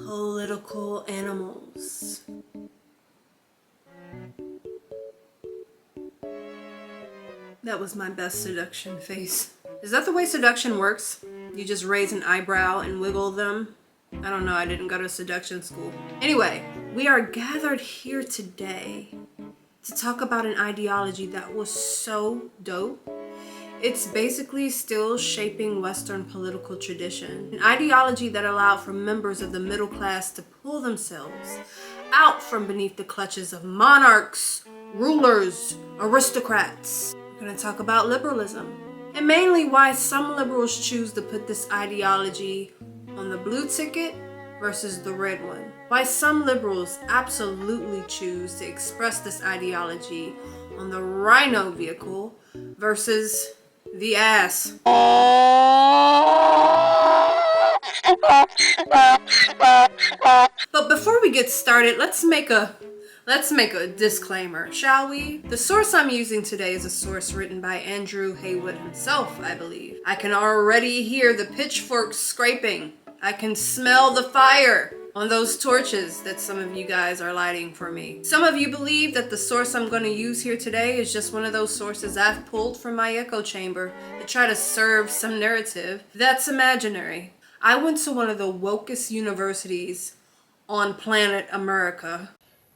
Political animals. That was my best seduction face. Is that the way seduction works? You just raise an eyebrow and wiggle them? I don't know, I didn't go to seduction school. Anyway, we are gathered here today to talk about an ideology that was so dope. It's basically still shaping Western political tradition. An ideology that allowed for members of the middle class to pull themselves out from beneath the clutches of monarchs, rulers, aristocrats. We're going to talk about liberalism, and mainly why some liberals choose to put this ideology on the blue ticket versus the red one. Why some liberals absolutely choose to express this ideology on the rhino vehicle versus the ass. But before we get started, let's make a disclaimer, shall we? The source I'm using today is a source written by Andrew Haywood himself, I believe. I can already hear the pitchforks scraping. I can smell the fire on those torches that some of you guys are lighting for me. Some of you believe that the source I'm going to use here today is just one of those sources I've pulled from my echo chamber to try to serve some narrative. That's imaginary. I went to one of the wokest universities on planet America.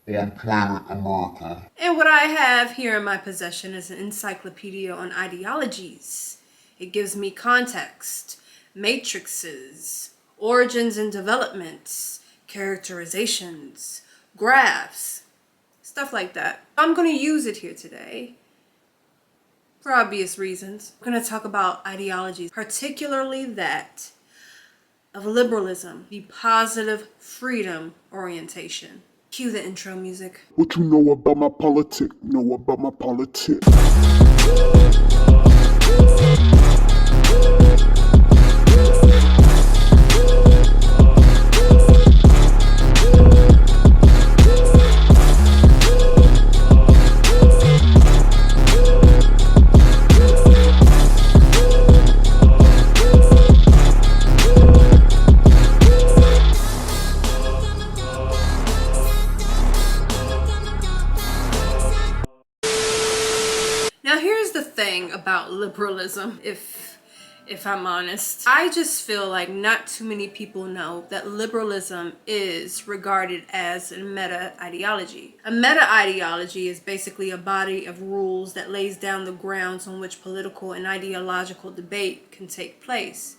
And what I have here in my possession is an encyclopedia on ideologies. It gives me context, matrices, origins and developments, characterizations, graphs, stuff like that. I'm going to use it here today for obvious reasons. We're going to talk about ideologies, particularly that of liberalism, the positive freedom orientation. Cue the intro music. What you know about my politics? Know about my politics. About liberalism, if I'm honest, I just feel like not too many people know that liberalism is regarded as a meta ideology. A meta ideology is basically a body of rules that lays down the grounds on which political and ideological debate can take place.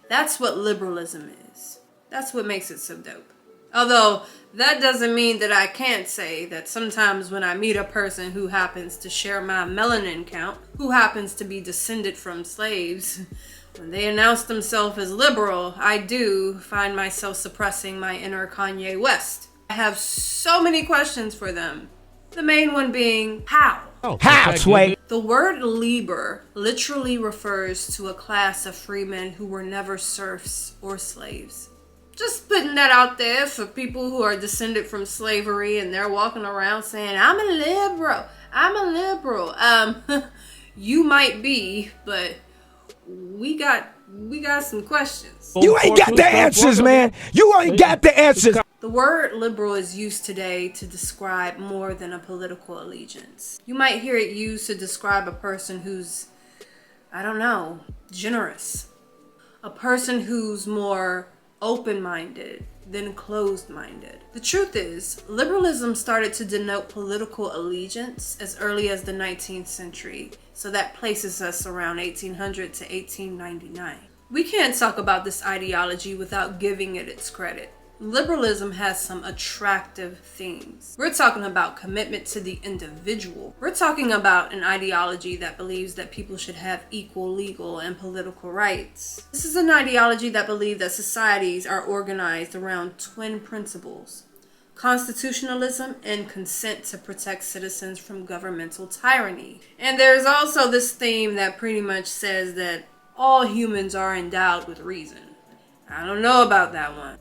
That's what liberalism is. That's what makes it so dope. Although that doesn't mean that I can't say that sometimes when I meet a person who happens to share my melanin count, who happens to be descended from slaves, when they announce themselves as liberal, I do find myself suppressing my inner Kanye West. I have so many questions for them. The main one being, how? How, Sway? The word Liber literally refers to a class of freemen who were never serfs or slaves. Just putting that out there for people who are descended from slavery and they're walking around saying, I'm a liberal. You might be, but we got some questions. You ain't got the answers, man. You ain't got the answers. The word liberal is used today to describe more than a political allegiance. You might hear it used to describe a person who's, I don't know, generous. A person who's more open-minded than closed-minded. The truth is, liberalism started to denote political allegiance as early as the 19th century, so that places us around 1800 to 1899. We can't talk about this ideology without giving it its credit. Liberalism has some attractive themes. We're talking about commitment to the individual. We're talking about an ideology that believes that people should have equal legal and political rights. This is an ideology that believes that societies are organized around twin principles: constitutionalism and consent to protect citizens from governmental tyranny. And there's also this theme that pretty much says that all humans are endowed with reason. I don't know about that one.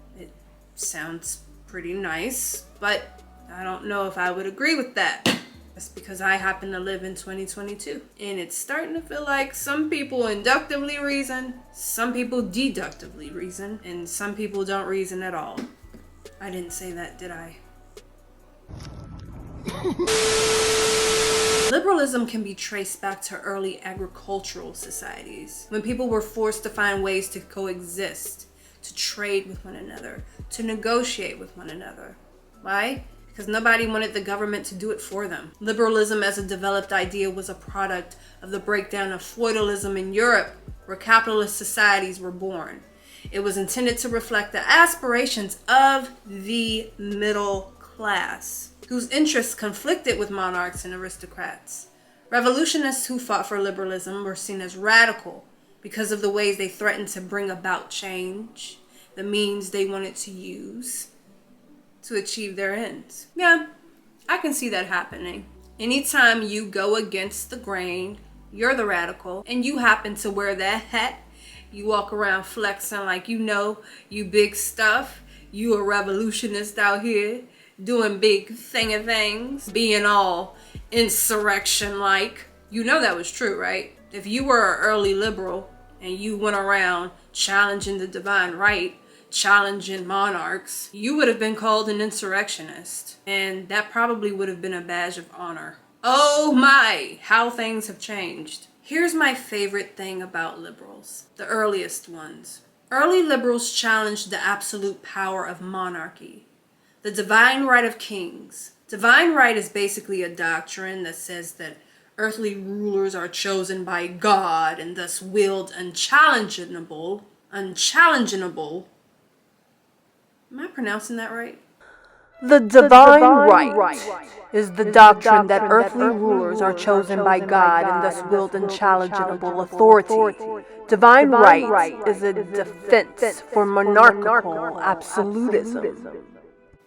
Sounds pretty nice, but I don't know if I would agree with that. That's because I happen to live in 2022, and it's starting to feel like some people inductively reason, some people deductively reason, and some people don't reason at all. I didn't say that, did I? Liberalism can be traced back to early agricultural societies, when people were forced to find ways to coexist, to trade with one another, to negotiate with one another. Why? Because nobody wanted the government to do it for them. Liberalism as a developed idea was a product of the breakdown of feudalism in Europe, where capitalist societies were born. It was intended to reflect the aspirations of the middle class, whose interests conflicted with monarchs and aristocrats. Revolutionists who fought for liberalism were seen as radical because of the ways they threatened to bring about change, the means they wanted to use to achieve their ends. Yeah, I can see that happening. Anytime you go against the grain, you're the radical, and you happen to wear that hat, you walk around flexing like you know you big stuff, you a revolutionist out here, doing big things, being all insurrection-like. You know that was true, right? If you were an early liberal and you went around challenging the divine right, challenging monarchs, you would have been called an insurrectionist. And that probably would have been a badge of honor. Oh my, how things have changed. Here's my favorite thing about liberals, the earliest ones. Early liberals challenged the absolute power of monarchy. The divine right of kings. Divine right is basically a doctrine that says that earthly rulers are chosen by God and thus willed unchallengeable. Am I pronouncing that right? The divine right is the doctrine that earthly rulers are chosen by God and thus willed unchallengeable authority. Divine right is a defense for monarchical absolutism.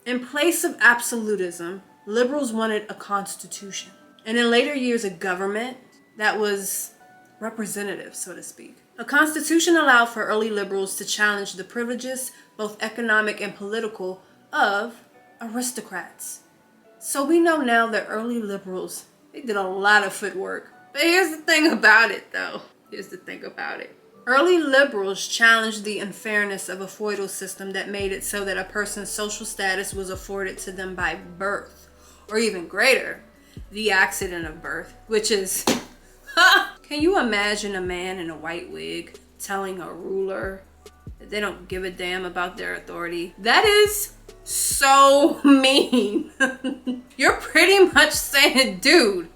In place of absolutism, liberals wanted a constitution, and in later years a government that was representative, so to speak. A constitution allowed for early liberals to challenge the privileges, both economic and political, of aristocrats. So we know now that early liberals, they did a lot of footwork. But here's the thing about it, though. Early liberals challenged the unfairness of a feudal system that made it so that a person's social status was afforded to them by birth, or even greater, the accident of birth, which is, can you imagine a man in a white wig telling a ruler that they don't give a damn about their authority? That is so mean. You're pretty much saying, dude,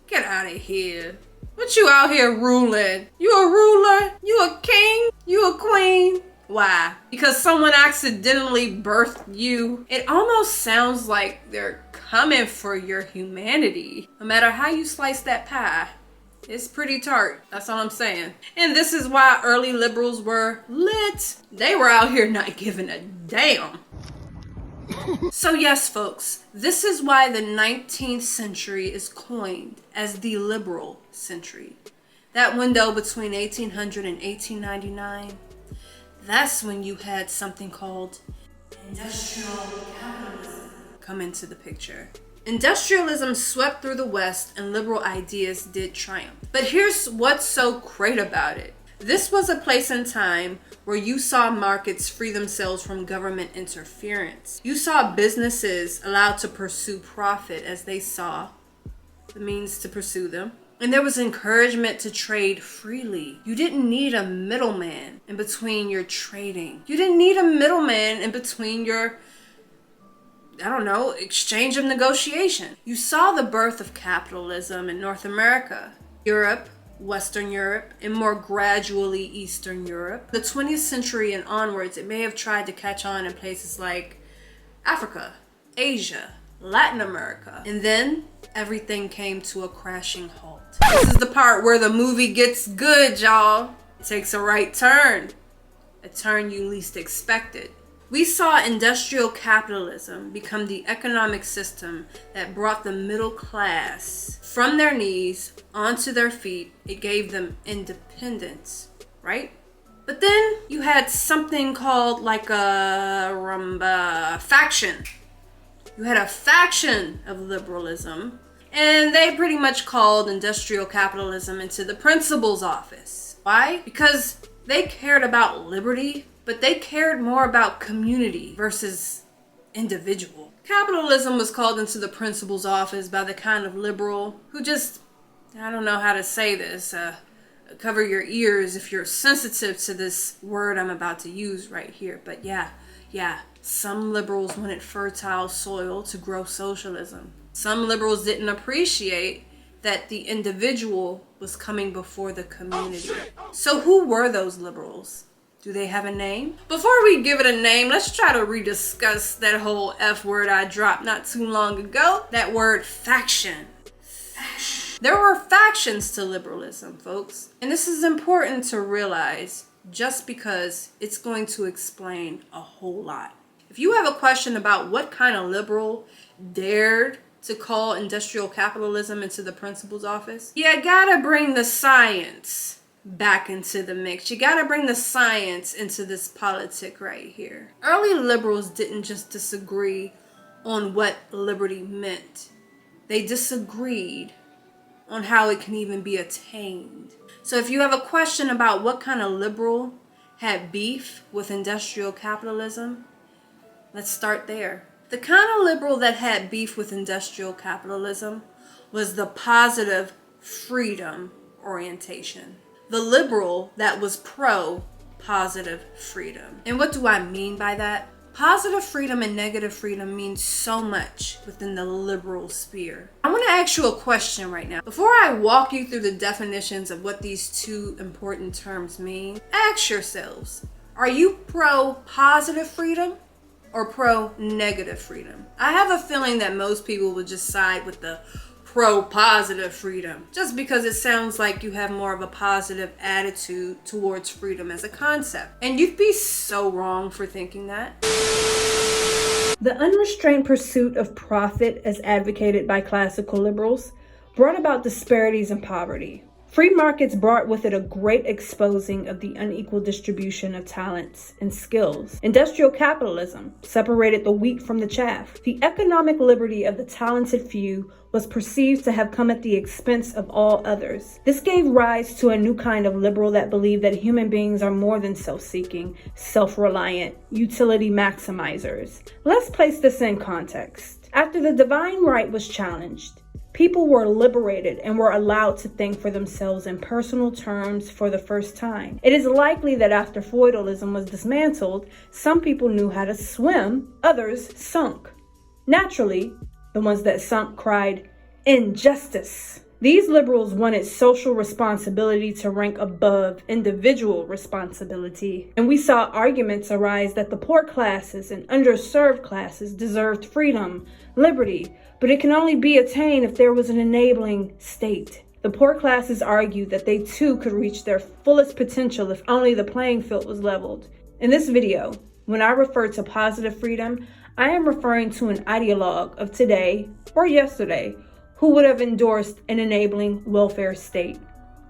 get out of here. What you out here ruling? You a ruler? You a king? You a queen? Why? Because someone accidentally birthed you? It almost sounds like they're coming for your humanity. No matter how you slice that pie, it's pretty tart. That's all I'm saying. And this is why early liberals were lit. They were out here not giving a damn. So yes, folks, this is why the 19th century is coined as the liberal century. That window between 1800 and 1899, that's when you had something called industrial capitalism come into the picture. Industrialism swept through the West and liberal ideas did triumph. But here's what's so great about it. This was a place and time where you saw markets free themselves from government interference. You saw businesses allowed to pursue profit as they saw the means to pursue them. And there was encouragement to trade freely. You didn't need a middleman in between your trading. You didn't need a middleman in between your, exchange of negotiation. You saw the birth of capitalism in North America, Europe, Western Europe, and more gradually Eastern Europe. The 20th century and onwards, it may have tried to catch on in places like Africa, Asia, Latin America. And then everything came to a crashing halt. This is the part where the movie gets good, y'all. It takes a right turn. A turn you least expected. We saw industrial capitalism become the economic system that brought the middle class from their knees onto their feet. It gave them independence, right? But then you had something called like a faction. You had a faction of liberalism, and they pretty much called industrial capitalism into the principal's office. Why? Because they cared about liberty, but they cared more about community versus individual. Capitalism was called into the principal's office by the kind of liberal who just, I don't know how to say this, cover your ears if you're sensitive to this word I'm about to use right here. But yeah, some liberals wanted fertile soil to grow socialism. Some liberals didn't appreciate that the individual was coming before the community. So who were those liberals? Do they have a name? Before we give it a name, let's try to rediscuss that whole F word I dropped not too long ago. That word faction. There were factions to liberalism, folks. And this is important to realize just because it's going to explain a whole lot. If you have a question about what kind of liberal dared to call industrial capitalism into the principal's office, you gotta bring the science back into the mix. You gotta bring the science into this politic right here. Early liberals didn't just disagree on what liberty meant. They disagreed on how it can even be attained. So if you have a question about what kind of liberal had beef with industrial capitalism, let's start there. The kind of liberal that had beef with industrial capitalism was the positive freedom orientation. The liberal that was pro positive freedom. And what do I mean by that? Positive freedom and negative freedom means so much within the liberal sphere. I want to ask you a question right now. Before I walk you through the definitions of what these two important terms mean, ask yourselves, are you pro positive freedom or pro negative freedom? I have a feeling that most people would just side with the pro positive freedom just because it sounds like you have more of a positive attitude towards freedom as a concept. And you'd be so wrong for thinking that. The unrestrained pursuit of profit, as advocated by classical liberals, brought about disparities and poverty. Free markets brought with it a great exposing of the unequal distribution of talents and skills. Industrial capitalism separated the wheat from the chaff. The economic liberty of the talented few was perceived to have come at the expense of all others. This gave rise to a new kind of liberal that believed that human beings are more than self-seeking, self-reliant, utility maximizers. Let's place this in context. After the divine right was challenged, people were liberated and were allowed to think for themselves in personal terms for the first time. It is likely that after feudalism was dismantled, some people knew how to swim, others sunk. Naturally, the ones that sunk cried, "Injustice!" These liberals wanted social responsibility to rank above individual responsibility. And we saw arguments arise that the poor classes and underserved classes deserved freedom, liberty, but it can only be attained if there was an enabling state. The poor classes argued that they too could reach their fullest potential if only the playing field was leveled. In this video, when I refer to positive freedom, I am referring to an ideologue of today or yesterday who would have endorsed an enabling welfare state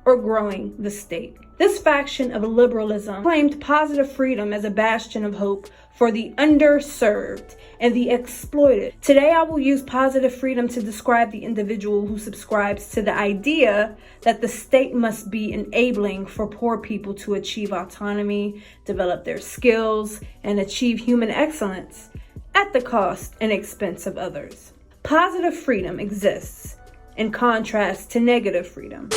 or growing the state. This faction of liberalism claimed positive freedom as a bastion of hope for the underserved and the exploited. Today, I will use positive freedom to describe the individual who subscribes to the idea that the state must be enabling for poor people to achieve autonomy, develop their skills, and achieve human excellence at the cost and expense of others. Positive freedom exists in contrast to negative freedom.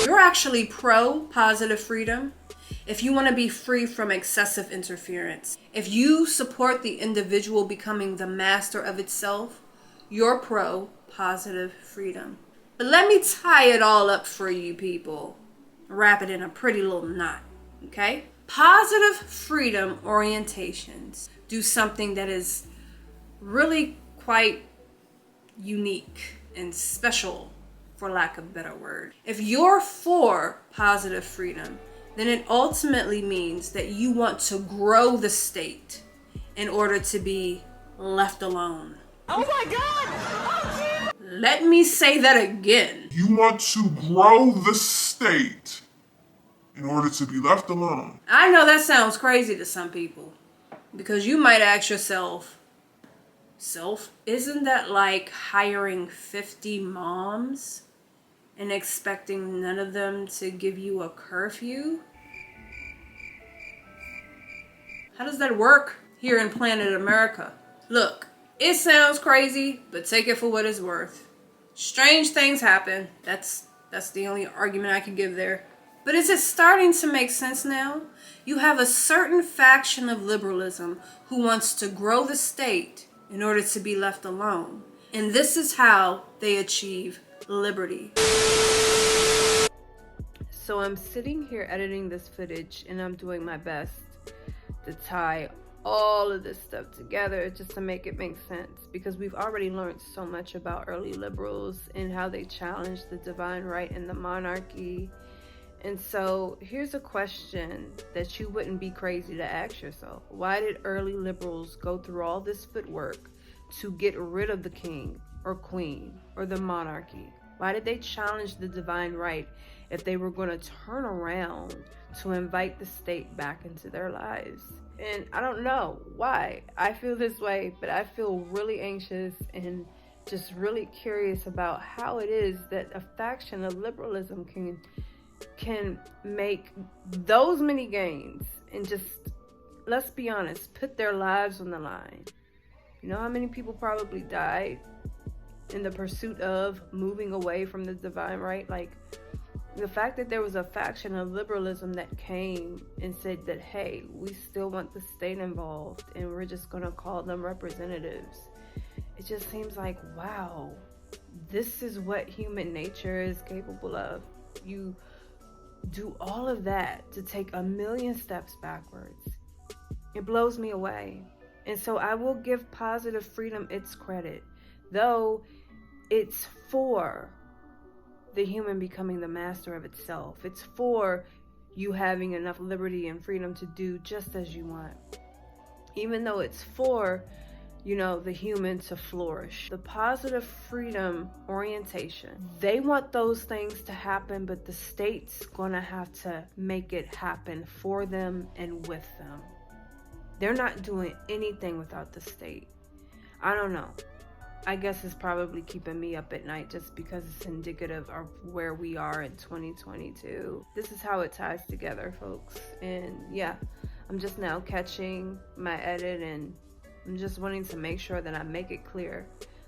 You're actually pro positive freedom if you want to be free from excessive interference. If you support the individual becoming the master of itself, you're pro positive freedom. But let me tie it all up for you people. Wrap it in a pretty little knot, okay? Positive freedom orientations do something that is really quite unique and special, for lack of a better word. If you're for positive freedom, then it ultimately means that you want to grow the state in order to be left alone. Oh my God! Oh, Let me say that again. You want to grow the state in order to be left alone. I know that sounds crazy to some people because you might ask yourself, isn't that like hiring 50 moms and expecting none of them to give you a curfew? How does that work? here in planet America. Look, it sounds crazy, but take it for what it's worth. Strange things happen. That's the only argument I can give there. But is it starting to make sense now? You have a certain faction of liberalism who wants to grow the state in order to be left alone. And this is how they achieve liberty. So I'm sitting here editing this footage and I'm doing my best to tie all of this stuff together just to make it make sense, because we've already learned so much about early liberals and how they challenged the divine right and the monarchy. And so here's a question that you wouldn't be crazy to ask yourself. Why did early liberals go through all this footwork to get rid of the king or queen or the monarchy? Why did they challenge the divine right if they were going to turn around to invite the state back into their lives? And I don't know why I feel this way, but I feel really anxious and just really curious about how it is that a faction of liberalism can make those many gains and just, let's be honest, put their lives on the line. You know how many people probably died in the pursuit of moving away from the divine right? Like, the fact that there was a faction of liberalism that came and said that, hey, we still want the state involved and we're just going to call them representatives. It just seems like, wow, this is what human nature is capable of. You do all of that to take a million steps backwards. It blows me away. And so I will give positive freedom its credit, though it's for the human becoming the master of itself. It's for you having enough liberty and freedom to do just as you want. Even though it's for, the human to flourish. The positive freedom orientation, they want those things to happen, but the state's gonna have to make it happen for them and with them. They're not doing anything without the state. I don't know. I guess it's probably keeping me up at night just because it's indicative of where we are in 2022. This is how it ties together, folks. And yeah, I'm just now catching my edit, and I'm just wanting to make sure that I make it clear.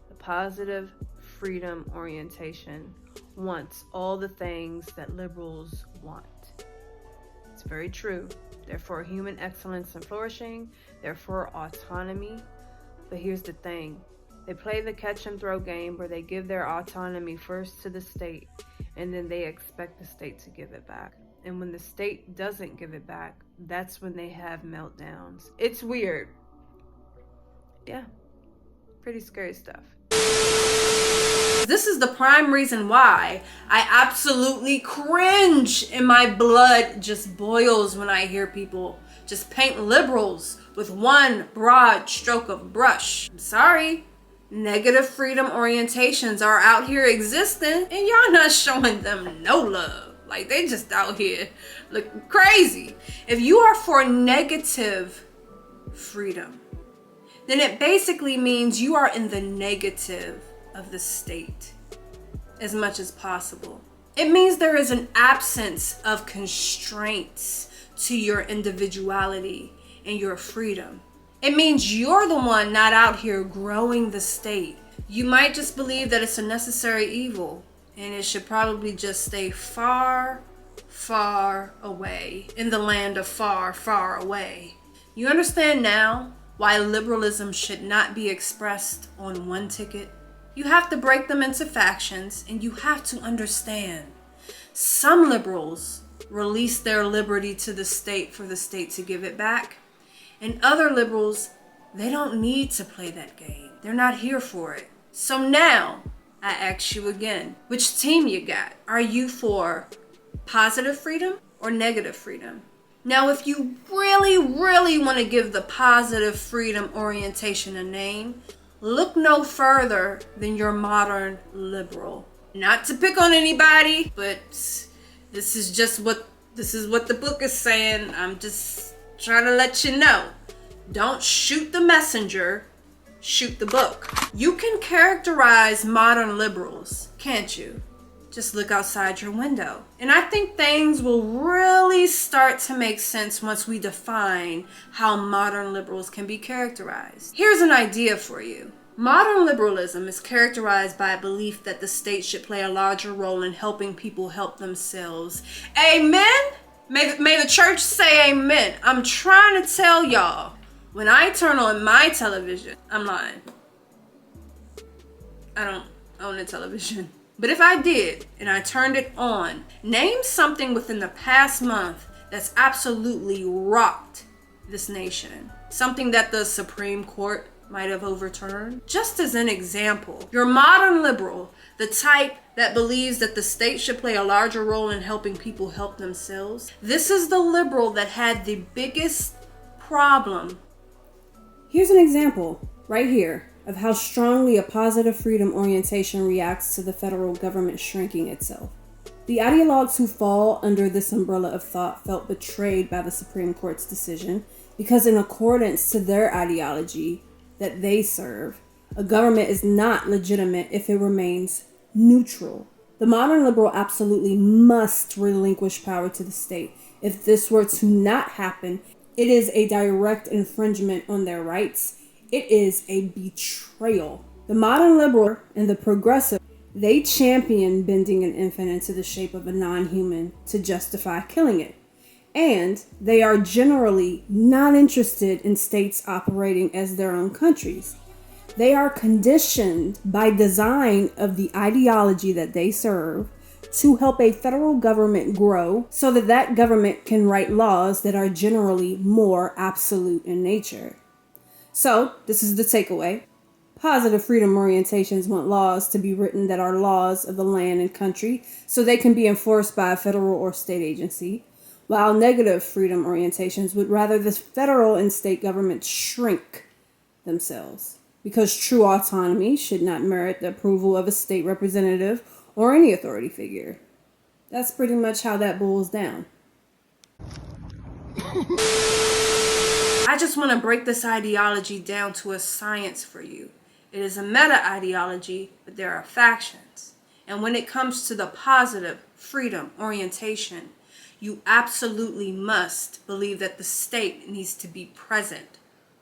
The positive freedom orientation wants all the things that liberals want. It's very true. They're for human excellence and flourishing. They're for autonomy. But here's the thing. They play the catch and throw game where they give their autonomy first to the state, and then they expect the state to give it back. And when the state doesn't give it back, that's when they have meltdowns. It's weird. Yeah, pretty scary stuff. This is the prime reason why I absolutely cringe and my blood just boils when I hear people just paint liberals with one broad stroke of brush. I'm sorry. Negative freedom orientations are out here existing and y'all not showing them no love. Like, they just out here looking crazy. If you are for negative freedom, then it basically means you are in the negative of the state as much as possible. It means there is an absence of constraints to your individuality and your freedom. It means you're the one not out here growing the state. You might just believe that it's a necessary evil and it should probably just stay far, far away in the land of far, far away. You understand now why liberalism should not be expressed on one ticket? You have to break them into factions, and you have to understand. Some liberals release their liberty to the state for the state to give it back. And other liberals, they don't need to play that game. They're not here for it. So now, I ask you again, which team you got? Are you for positive freedom or negative freedom? Now, if you really, really want to give the positive freedom orientation a name, look no further than your modern liberal. Not to pick on anybody, but this is what the book is saying. I'm just trying to let you know. Don't shoot the messenger, shoot the book. You can characterize modern liberals, can't you? Just look outside your window. And I think things will really start to make sense once we define how modern liberals can be characterized. Here's an idea for you. Modern liberalism is characterized by a belief that the state should play a larger role in helping people help themselves. Amen? May the church say amen. I'm trying to tell y'all, when I turn on my television, I'm lying. I don't own a television. But if I did, and I turned it on, name something within the past month that's absolutely rocked this nation. Something that the Supreme Court might have overturned. Just as an example, your modern liberal, the type that believes that the state should play a larger role in helping people help themselves, this is the liberal that had the biggest problem. Here's an example, right here, of how strongly a positive freedom orientation reacts to the federal government shrinking itself. The ideologues who fall under this umbrella of thought felt betrayed by the Supreme Court's decision because, in accordance to their ideology that they serve, a government is not legitimate if it remains neutral. The modern liberal absolutely must relinquish power to the state. If this were to not happen, it is a direct infringement on their rights. It is a betrayal. The modern liberal and the progressive, they champion bending an infant into the shape of a non-human to justify killing it. And they are generally not interested in states operating as their own countries. They are conditioned by design of the ideology that they serve to help a federal government grow so that that government can write laws that are generally more absolute in nature. So, this is the takeaway. Positive freedom orientations want laws to be written that are laws of the land and country so they can be enforced by a federal or state agency, while negative freedom orientations would rather the federal and state governments shrink themselves, because true autonomy should not merit the approval of a state representative or any authority figure. That's pretty much how that boils down. I just want to break this ideology down to a science for you. It is a meta-ideology, but there are factions. And when it comes to the positive freedom orientation, you absolutely must believe that the state needs to be present,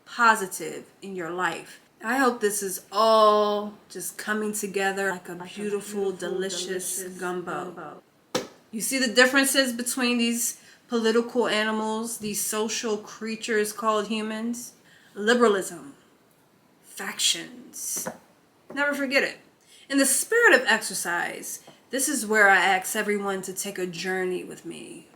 positive in your life. I hope this is all just coming together like a beautiful, delicious gumbo. You see the differences between these political animals, these social creatures called humans? Liberalism, factions. Never forget it. In the spirit of exercise, this is where I ask everyone to take a journey with me.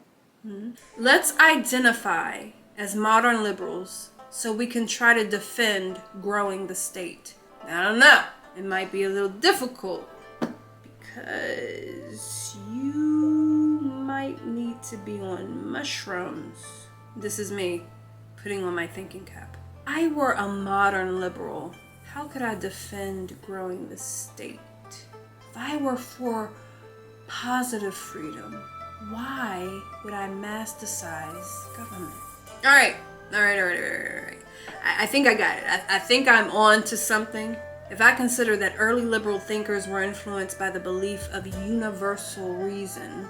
Let's identify as modern liberals so we can try to defend growing the state. I don't know. It might be a little difficult because you might need to be on mushrooms. This is me putting on my thinking cap. If I were a modern liberal, how could I defend growing the state? If I were for positive freedom, why would I masticize government? All right. I think I got it. I think I'm on to something. If I consider that early liberal thinkers were influenced by the belief of universal reason,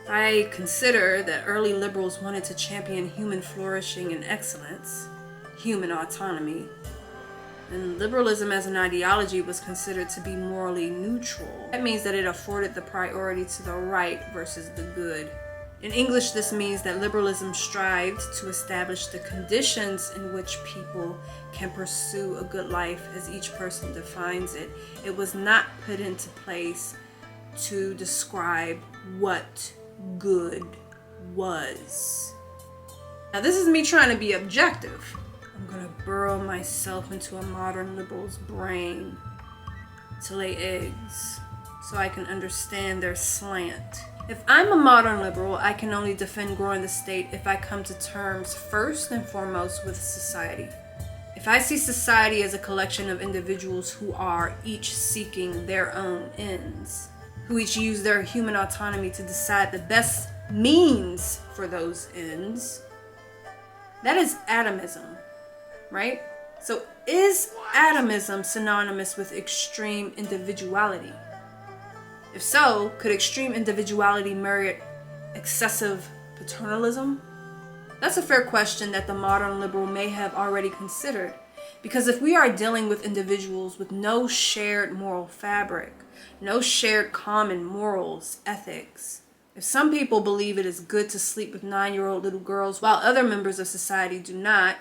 if I consider that early liberals wanted to champion human flourishing and excellence, human autonomy, then liberalism as an ideology was considered to be morally neutral. That means that it afforded the priority to the right versus the good. In English, this means that liberalism strived to establish the conditions in which people can pursue a good life as each person defines it. It was not put into place to describe what good was. Now, this is me trying to be objective. I'm gonna burrow myself into a modern liberal's brain to lay eggs so I can understand their slant. If I'm a modern liberal, I can only defend growing the state if I come to terms first and foremost with society. If I see society as a collection of individuals who are each seeking their own ends, who each use their human autonomy to decide the best means for those ends, that is atomism, right? So is atomism synonymous with extreme individuality? If so, could extreme individuality merit excessive paternalism? That's a fair question that the modern liberal may have already considered, because if we are dealing with individuals with no shared moral fabric, no shared common morals, ethics, if some people believe it is good to sleep with 9-year-old little girls while other members of society do not,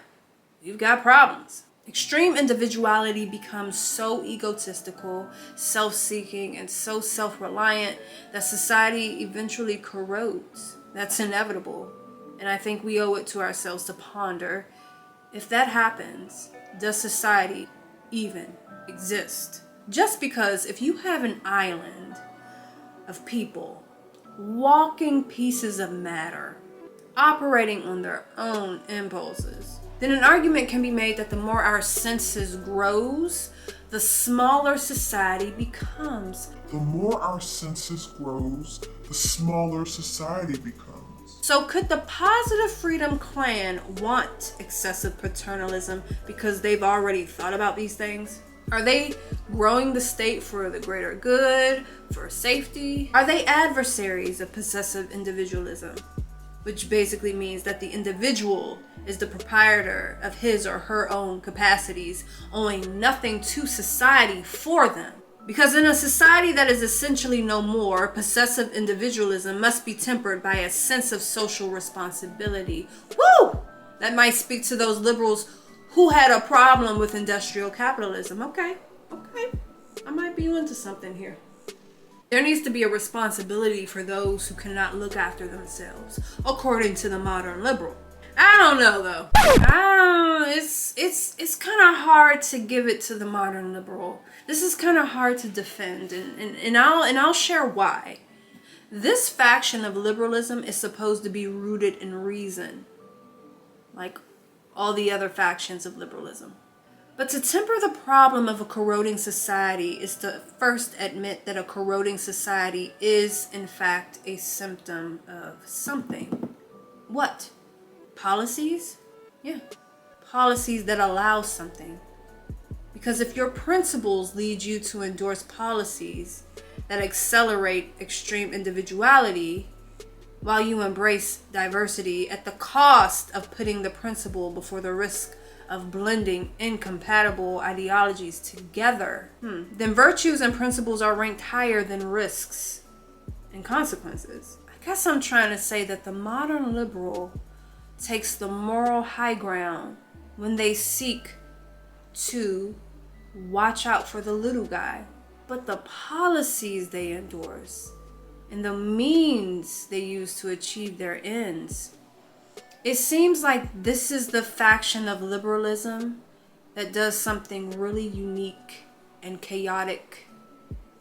we've got problems. Extreme individuality becomes so egotistical, self-seeking, and so self-reliant that society eventually corrodes. That's inevitable. And I think we owe it to ourselves to ponder, if that happens, does society even exist? Just because if you have an island of people, walking pieces of matter, operating on their own impulses, then an argument can be made that the more our census grows, the smaller society becomes. The more our census grows, the smaller society becomes. So could the Positive Freedom Clan want excessive paternalism because they've already thought about these things? Are they growing the state for the greater good, for safety? Are they adversaries of possessive individualism? Which basically means that the individual is the proprietor of his or her own capacities, owing nothing to society for them. Because in a society that is essentially no more, possessive individualism must be tempered by a sense of social responsibility. Woo! That might speak to those liberals who had a problem with industrial capitalism. Okay. I might be onto something here. There needs to be a responsibility for those who cannot look after themselves, according to the modern liberal. I don't know though. It's kind of hard to give it to the modern liberal. This is kind of hard to defend, and I'll share why. This faction of liberalism is supposed to be rooted in reason, like all the other factions of liberalism. But to temper the problem of a corroding society is to first admit that a corroding society is, in fact, a symptom of something. What? Policies? Yeah. Policies that allow something. Because if your principles lead you to endorse policies that accelerate extreme individuality, while you embrace diversity at the cost of putting the principle before the risk of blending incompatible ideologies together, then virtues and principles are ranked higher than risks and consequences. I guess I'm trying to say that the modern liberal takes the moral high ground when they seek to watch out for the little guy, but the policies they endorse and the means they use to achieve their ends. It seems like this is the faction of liberalism that does something really unique and chaotic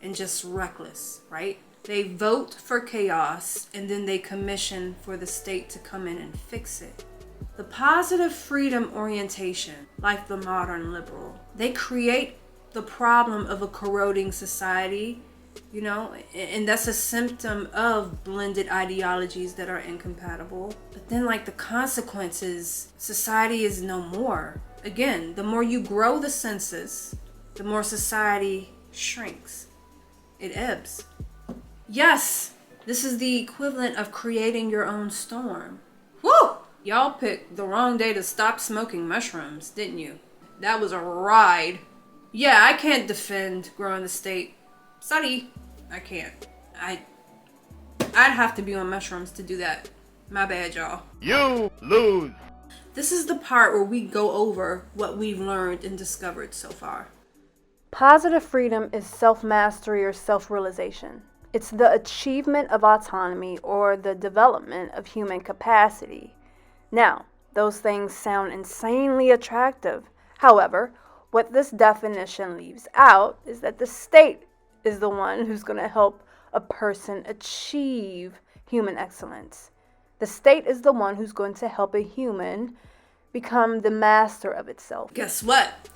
and just reckless, right? They vote for chaos and then they commission for the state to come in and fix it. The positive freedom orientation, like the modern liberal, they create the problem of a corroding society, you know, and that's a symptom of blended ideologies that are incompatible. But then, like, the consequences, society is no more. Again, the more you grow the census, the more society shrinks. It ebbs. Yes, this is the equivalent of creating your own storm. Woo! Y'all picked the wrong day to stop smoking mushrooms, didn't you? That was a ride. Yeah, I can't defend growing the state. Sorry, I can't. I'd have to be on mushrooms to do that. My bad, y'all. You lose. This is the part where we go over what we've learned and discovered so far. Positive freedom is self-mastery or self-realization. It's the achievement of autonomy or the development of human capacity. Now, those things sound insanely attractive. However, what this definition leaves out is that the state is the one who's going to help a person achieve human excellence. The state is the one who's going to help a human become the master of itself. Guess what?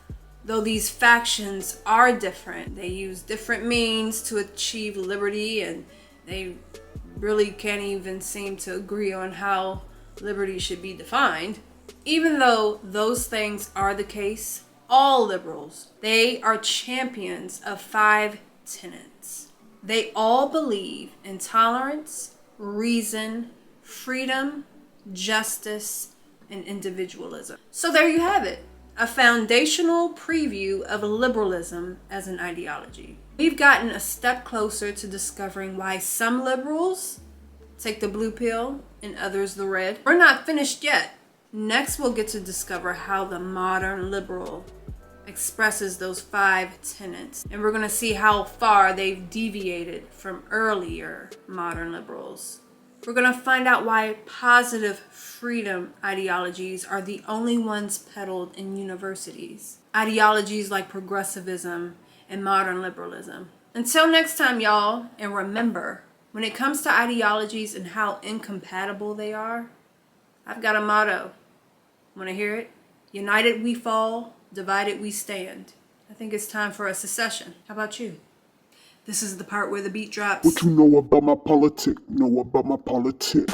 Though these factions are different, they use different means to achieve liberty, and they really can't even seem to agree on how liberty should be defined. Even though those things are the case, all liberals, they are champions of 5 tenets. They all believe in tolerance, reason, freedom, justice, and individualism. So there you have it, a foundational preview of liberalism as an ideology. We've gotten a step closer to discovering why some liberals take the blue pill and others the red. We're not finished yet. Next, we'll get to discover how the modern liberal expresses those 5 tenets. And we're going to see how far they've deviated from earlier modern liberals. We're going to find out why positive freedom ideologies are the only ones peddled in universities. Ideologies like progressivism and modern liberalism. Until next time, y'all, and remember, when it comes to ideologies and how incompatible they are, I've got a motto. Want to hear it? United we fall, divided we stand. I think it's time for a secession. How about you? This is the part where the beat drops. What you know about my politics? Know about my politics.